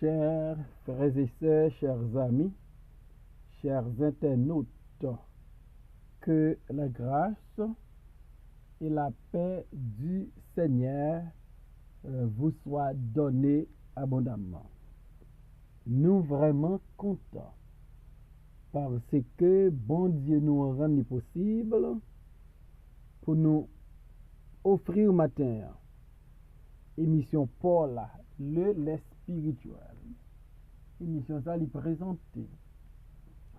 Chers frères et sœurs, chers amis, chers internautes, que la grâce et la paix du Seigneur vous soient données abondamment. Nous vraiment contents parce que bon Dieu nous rend possible pour nous offrir au matin émission Paul, le spirituel. Émission ça lui présentée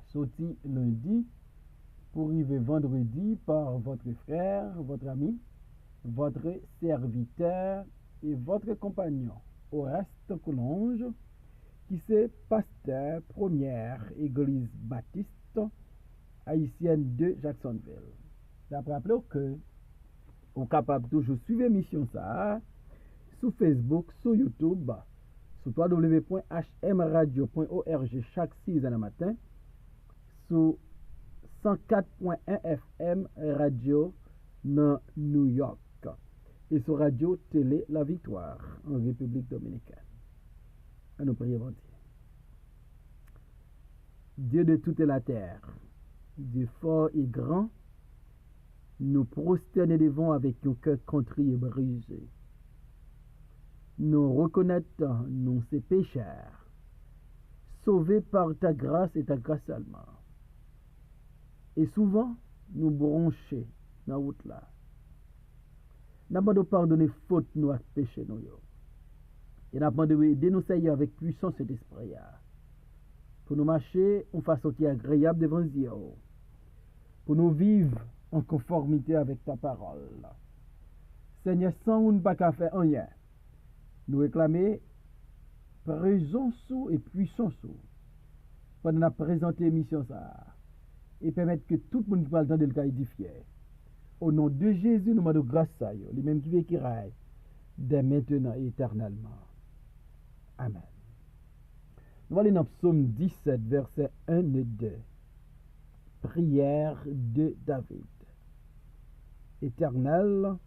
sorti lundi pour arriver vendredi par votre frère, votre ami, votre serviteur et votre compagnon Oreste Coulonge, qui c'est pasteur première église baptiste haïtienne de Jacksonville. D'après rappelez que vous êtes capable de toujours suivre l'émission ça sur Facebook, sur YouTube, sur www.hmradio.org chaque 6 h matin, sur 104.1 FM radio dans New York et sur Radio Télé La Victoire en République Dominicaine. À nous prier, bon Dieu. Dieu de toute la terre, Dieu fort et grand, nous prosterner devant avec un cœur contrit et brisé. Nous reconnaître nous ces pécheurs, sauvés par ta grâce et ta grâce seulement. Et souvent, nous broncher dans la route là. Nous avons de pardonner faute nous à péché nous. Et nous avons de aider nous Seigneur avec puissance et d'esprit. Pour nous marcher en façon agréable devant Dieu. Pour nous vivre en conformité avec ta parole. Seigneur, sans nous pas qu'à faire rien. Nous réclamer présence et puissance pendant la présenter l'émission ça et permettre que tout le monde parle dans le cas édifié. Au nom de Jésus, nous demandons grâce à lui, lui-même qui vit qui règne dès maintenant et éternellement. Amen. Nous allons dans Psaume 17, versets 1 et 2. Prière de David. Éternel,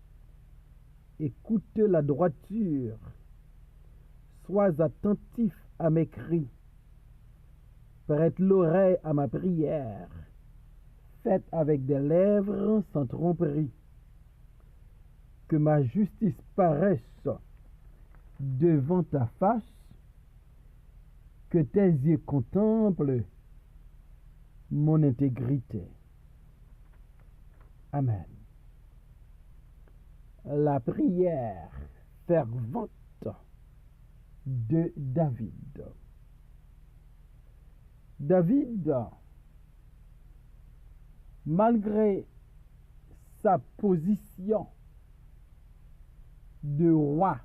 écoute la droiture. Sois attentif à mes cris. Prête l'oreille à ma prière. Faite avec des lèvres sans tromperie. Que ma justice paraisse devant ta face. Que tes yeux contemplent mon intégrité. Amen. La prière fervente de David. David, malgré sa position de roi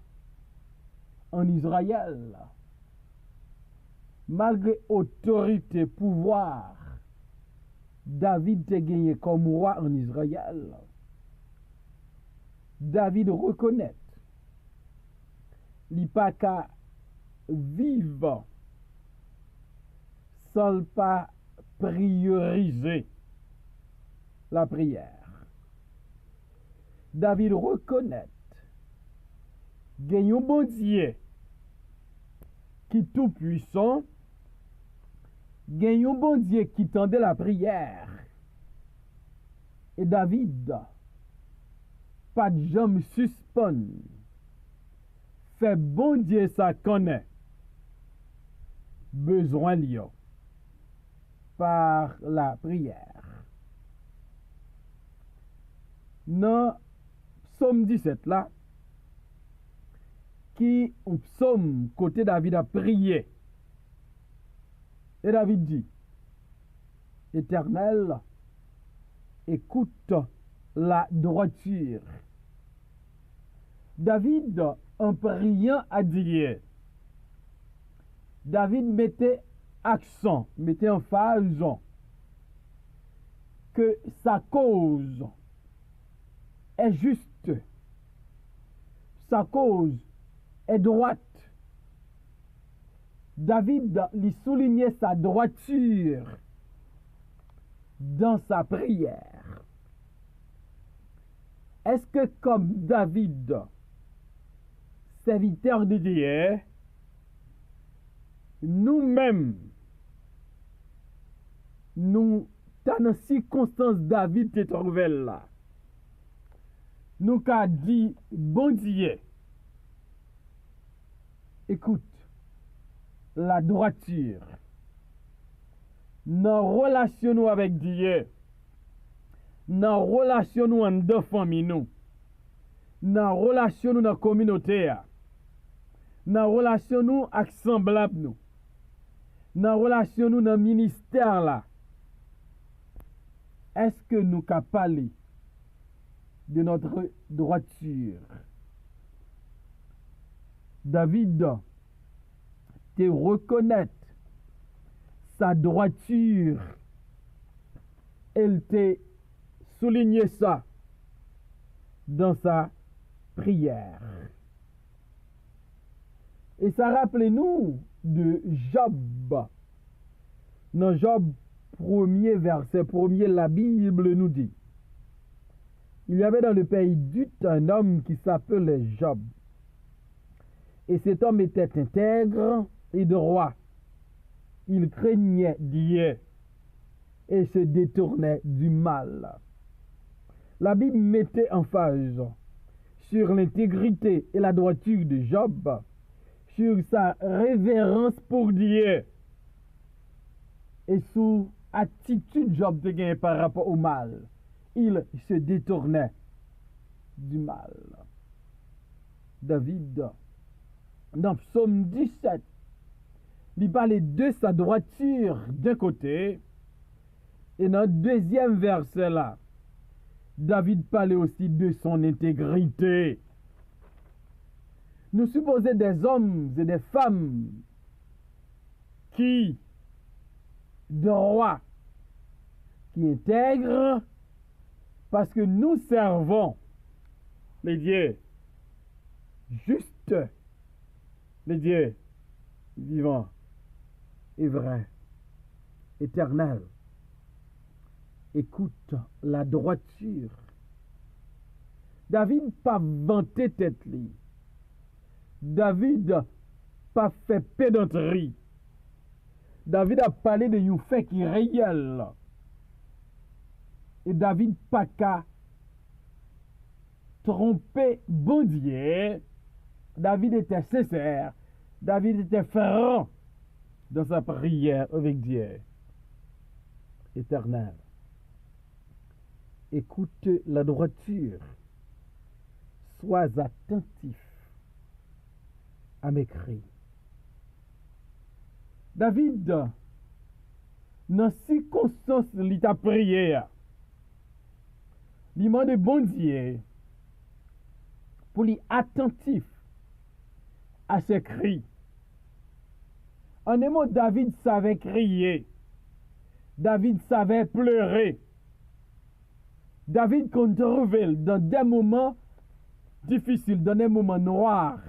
en Israël, malgré autorité, pouvoir, David a gagné comme roi en Israël. David reconnaît li pa ka vivre sans pas prioriser la prière. David reconnaît qu'il un bon Dieu qui tout puissant, qu'il un bon Dieu qui tendait la prière. Et David pas de jamais suspend. Fait bon Dieu ça connaît besoin lié par la prière. Dans Psaume 17 là, qui un psaume côté David a prié. Et David dit, Éternel, écoute la droiture. David, en priant à Dieu, David mettait accent, mettait emphase que sa cause est juste, sa cause est droite. David lui soulignait sa droiture dans sa prière. Est-ce que comme David, serviteur de Dieu, nous-mêmes, nous, dans la circonstance David te trouvé là, nous qu'a dit, bon Dieu, écoute, la droiture, nos relations avec Dieu, nos relations en deux familles, nos relations dans la communauté, nos relations avec semblables, nos relations dans le ministère là, est-ce que nous avons parlé de notre droiture? David te reconnaître sa droiture. Elle te souligné ça dans sa prière. Et ça rappelle-nous de Job. Dans Job 1er verset 1er, la Bible nous dit: il y avait dans le pays d'Uth un homme qui s'appelait Job. Et cet homme était intègre et droit. Il craignait Dieu et se détournait du mal. La Bible mettait emphase sur l'intégrité et la droiture de Job, sur sa révérence pour Dieu et sur attitude Job de gain par rapport au mal. Il se détournait du mal. David, dans Psaume 17, il parlait de sa droiture d'un côté, et dans le deuxième verset là, David parlait aussi de son intégrité. Nous supposons des hommes et des femmes qui, droits, qui intègrent, parce que nous servons les dieux justes, les dieux vivants et vrais, éternels. Écoute la droiture. David pas vanté tête li. David pas fait pédanterie. David a parlé de un fait qui est réel. Et David pas qu'à tromper bon Dieu. David était sincère. David était franc dans sa prière avec Dieu éternel. Écoute la droiture. Sois attentif à mes cris. David, dans circonstance, il t'a prié. Il demande bon Dieu pour lui attentif à ses cris. En un mot, David savait crier. David savait pleurer. David qu'on trouvait dans des moments difficiles, dans des moments noirs.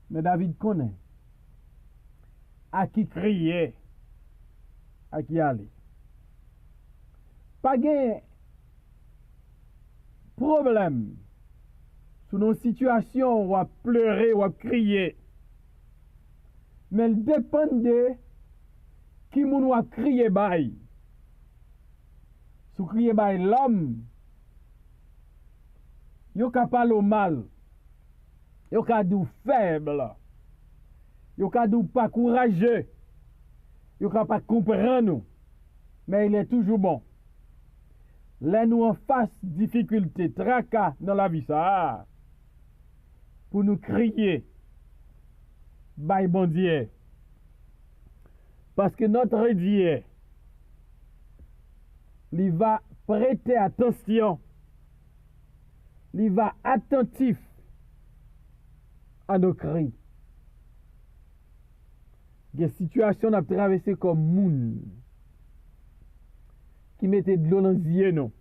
Mais David connaît à qui crier, à qui aller. Pas de problème sous nos situations où à pleurer ou à crier. Mais il dépend de qui moun a crier bail. Sous crier bail l'homme, yo ka parler au mal. Yo ka dou faible. Yo ka dou pas courageux. Yo ka pas comprendre nous. Mais il est toujours bon. Là nous en face difficulté, tracas dans la vie ça. Pour nous crier. Bail bon Dieu. Parce que notre Dieu, il va prêter attention, il va attentif à nos cris. Des situations à traverser comme moun qui mettait de l'eau dans les yeux, non.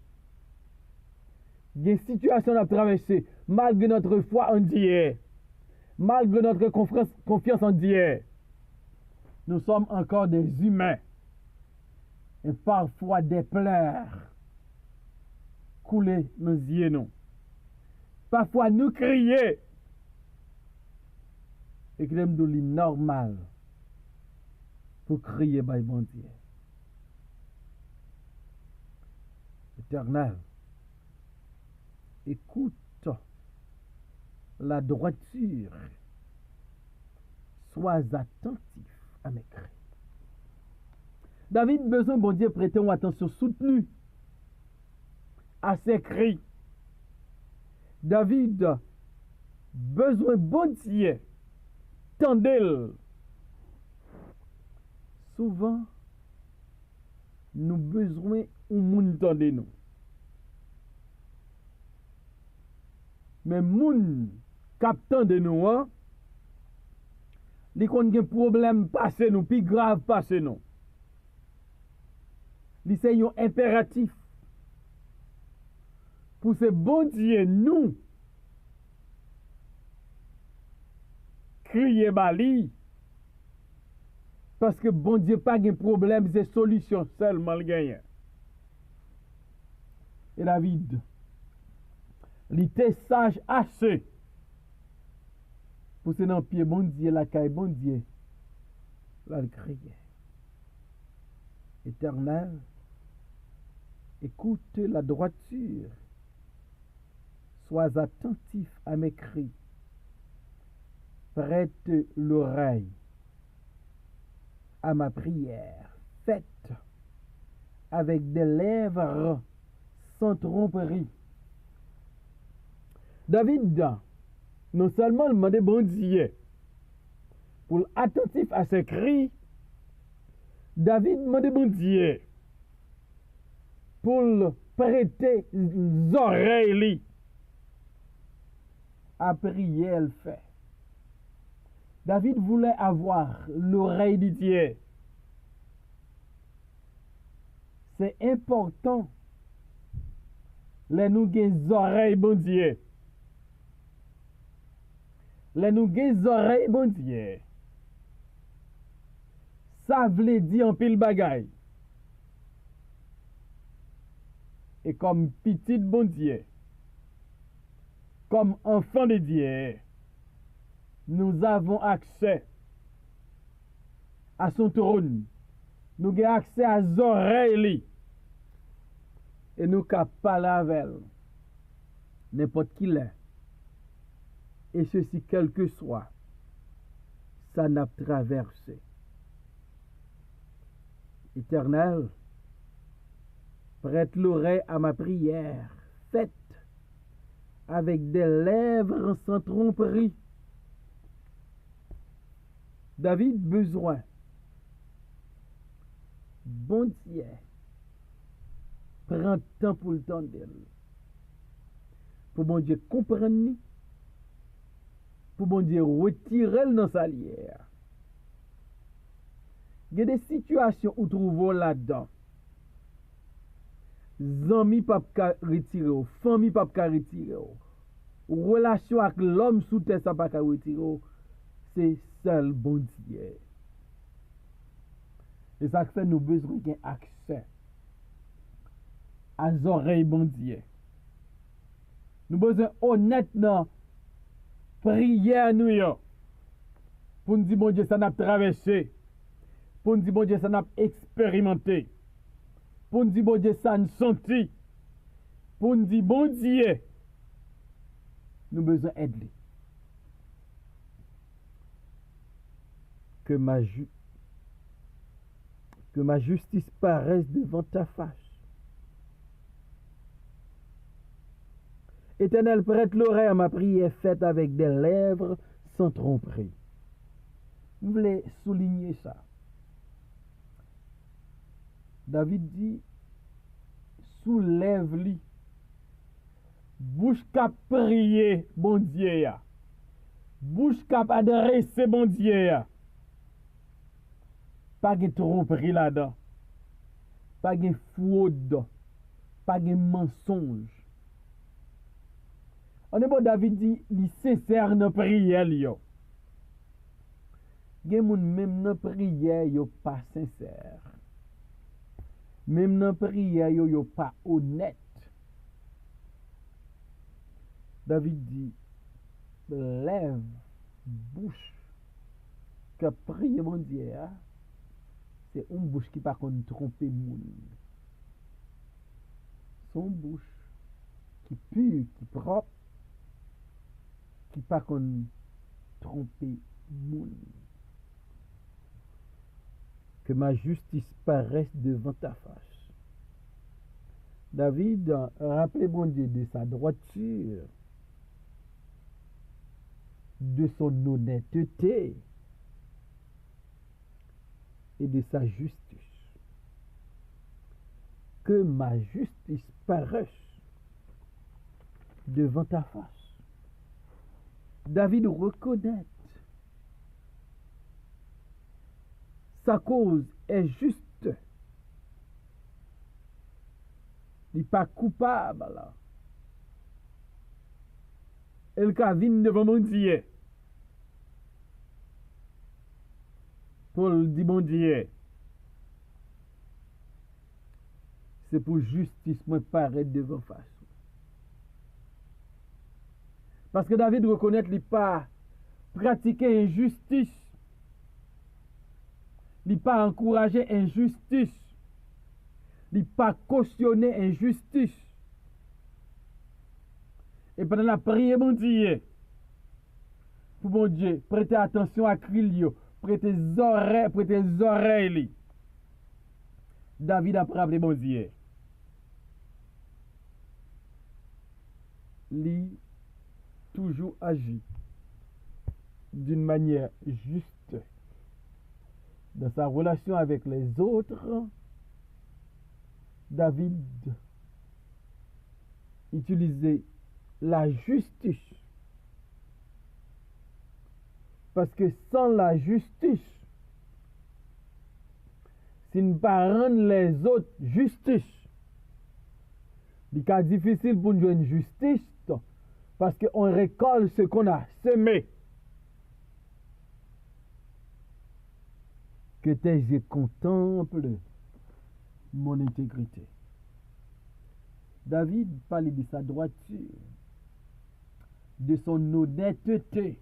Des situations à traverser malgré notre foi en Dieu, malgré notre confiance en Dieu. Nous sommes encore des humains. Et parfois des pleurs couler nos yeux, non. Parfois nous crier. et que l'aime de li normal pour crier by bon Dieu. Éternel, écoute la droiture, sois attentif à mes cris. David besoin, bon Dieu, prêter une attention soutenue à ses cris. David besoin, bon Dieu, tendez-le. Souvent, nous besoin ou moun tendez nous. Mais moun captant de nous, li kon gen problème passé nous, plus grave passé nous. Li c'est un impératif pour ce bon Dieu nous crier bali parce que bon Dieu pas de problème, c'est solution seulement le gagne. Et David, il était sage assez pour se dans pied bon Dieu la caille bon Dieu là il criait. Éternel, écoute la droiture, sois attentif à mes cris, prête l'oreille à ma prière, faite avec des lèvres sans tromperie. David, non seulement demandait bon Dieu pour attentif à ses cris, David demandait bon Dieu pour prêter les oreilles à prier, elle fait. David voulait avoir l'oreille de Dieu. C'est important. Les nous les oreilles, bon Dieu. Les nous les oreilles, bon Dieu. Ça veut dire en pile bagaille. Et comme petit bon Dieu, comme enfant de Dieu, nous avons accès à son trône. Nous avons accès à ses oreilles. Et nous avons parler avec elle. N'importe qui l'est. Et ceci, quel que soit, ça n'a traversé. Éternel, prête l'oreille à ma prière, faite avec des lèvres sans tromperie. David besoin, bon Dieu, prend temps pour le temps d'elle. Pour bon Dieu comprendre, pour bon Dieu retirer dans sa lière. Il y a des situations où trouvons là-dedans. Zami pas retirer, famille pas retirer. Relation avec l'homme sous terre ça pas retirer. C'est seul bon Dieu. Et ça fait nous besoin d'un accès à oreilles bon Dieu. Nous besoin honnêtement prière nous pour nous dire bon Dieu ça n'a traversé. Pour nous dire bon Dieu ça n'a expérimenté. Pour nous dire bon Dieu ça nous senti. Pour nous dire bon Dieu nous besoin d'aider. Que ma justice paraisse devant ta face. Éternel, prête l'oreille à ma prière faite avec des lèvres sans tromperie. Vous voulez souligner ça. David dit, soulève-lui. Bouche cap prier, bon Dieu ya. Bouche cap adresser, bon Dieu ya. Pas de tromperie là-dedans. Pas de fraude. Pas de mensonge. On est bon, David dit, il sincère dans prière yo. Gen moun même dans prière yo pas sincère. Même dans prière yo pas honnête. David dit, lève bouche que prier mon Dieu, c'est une bouche qui pas qu'on tromper moun. Son bouche qui pure, qui propre, qui pas qu'on tromper moun. Que ma justice paraisse devant ta face. David rappelez bon Dieu de sa droiture, de son honnêteté et de sa justice. Que ma justice paraisse devant ta face. David reconnaît sa cause est juste. Il n'est pas coupable là. Elle vient devant mon Dieu. Paul dit mon Dieu. C'est pour justice moi paraître devant face. Parce que David reconnaît qu'il n'a pas pratiqué injustice. Il n'a pas encouragé injustice. Il n'a pas cautionné injustice. Et pendant la prière, mon Dieu, pour mon Dieu, prêtez attention à Crilio, prêtez oreilles. David a rappelé mon Dieu. Lui, toujours agit d'une manière juste dans sa relation avec les autres. David utilisait la justice. Parce que sans la justice, si nous ne pas rendre les autres justice, il est difficile pour nous jouer une justice parce qu'on récolte ce qu'on a semé. Que tes yeux contemplent mon intégrité. David parlait de sa droiture, de son honnêteté,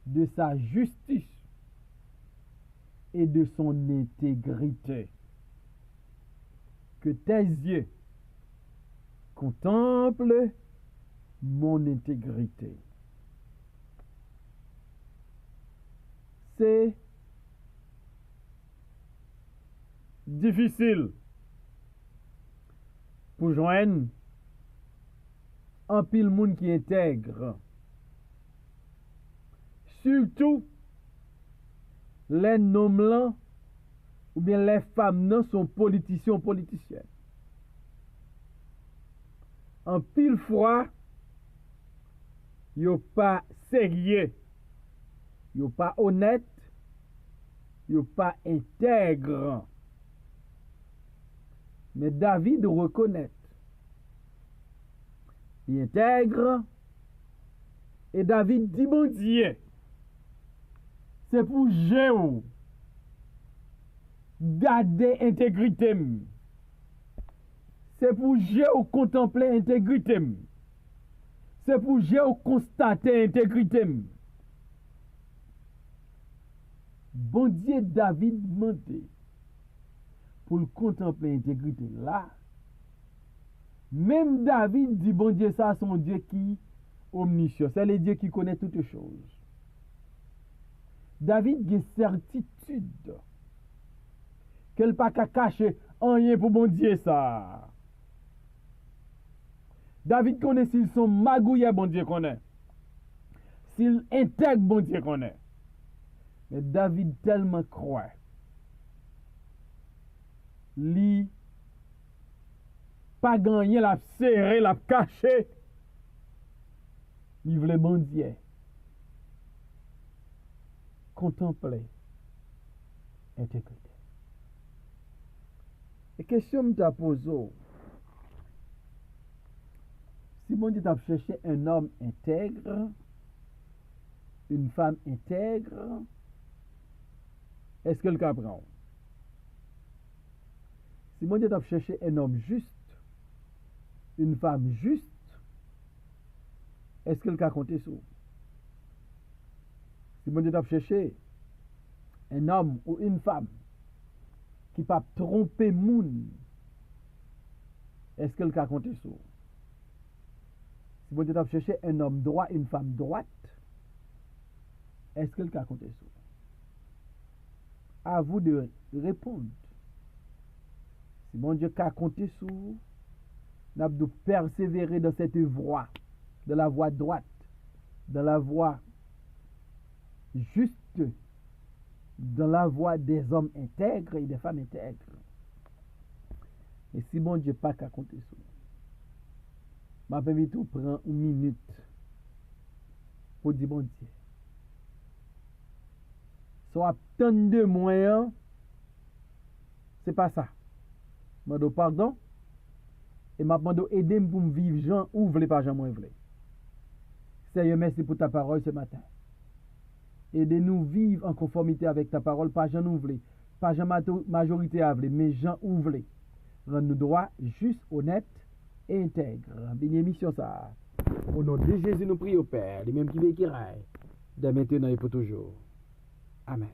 de sa justice et de son intégrité. Que tes yeux contemplent mon intégrité. C'est difficile pour joindre un pile monde qui intègre. Surtout les noms ou bien les femmes sont politiciennes. En pile fois, yo pas sérieux, yo pas honnête, yo pas intègre. Mais David reconnaît. Il intègre. Et David dit, mon Dieu, c'est pour Jéhu garder intégrité. C'est pour Jéhu contempler intégrité. C'est pour Jéhu constater intégrité. Bon Dieu, David demandé pour le contempler l'intégrité là. Même David dit, bon Dieu, ça, son Dieu qui omniscient. C'est le Dieu qui connaît toutes choses. David a certitude qu'elle pas qu'à cacher rien pour bon Dieu ça. David connaît s'ils sont magouillés, bon Dieu connaît. S'ils intègrent, bon Dieu connaît. Mais David tellement croit. Li pas gagné, la serré, la caché. Il voulait bon Dieu contempler intégrité. Et question me t'a posé, si mon Dieu t'a cherché un homme intègre, une femme intègre, est-ce que le cas prend? Si mon Dieu t'a cherché un homme juste, une femme juste, est-ce que le cas compte sur? Si Si bon Dieu t'a cherché un homme ou une femme qui pas tromper moun, est-ce que le cas compte sur? Si bon Dieu t'a cherché un homme droit, une femme droite, est-ce que le cas compte sur? À vous de répondre. Si bon Dieu a compté sur, nous avons de persévérer dans cette voie, de la voie droite, dans la voie juste, dans la voie des hommes intègres et des femmes intègres. Et si bon Dieu pas qu'à compter sur, je vais tout prendre une minute pour dire bon Dieu. Soit tant de moyens, c'est pas ça. Je demande pardon et je demande aider pour me vivre Jean ou voulez pas Jean moi voulez. Seigneur, merci pour ta parole ce matin. Aidez-nous vivre en conformité avec ta parole, pas Jean nous voulez, pas Jean majorité à voulez, mais Jean ou voulez. Rends-nous droit, juste, honnête et intègre. Béni émission ça. Au nom de Jésus, nous prions au Père, les mêmes qui veillent qui raillent, de maintenant et pour toujours. Amen.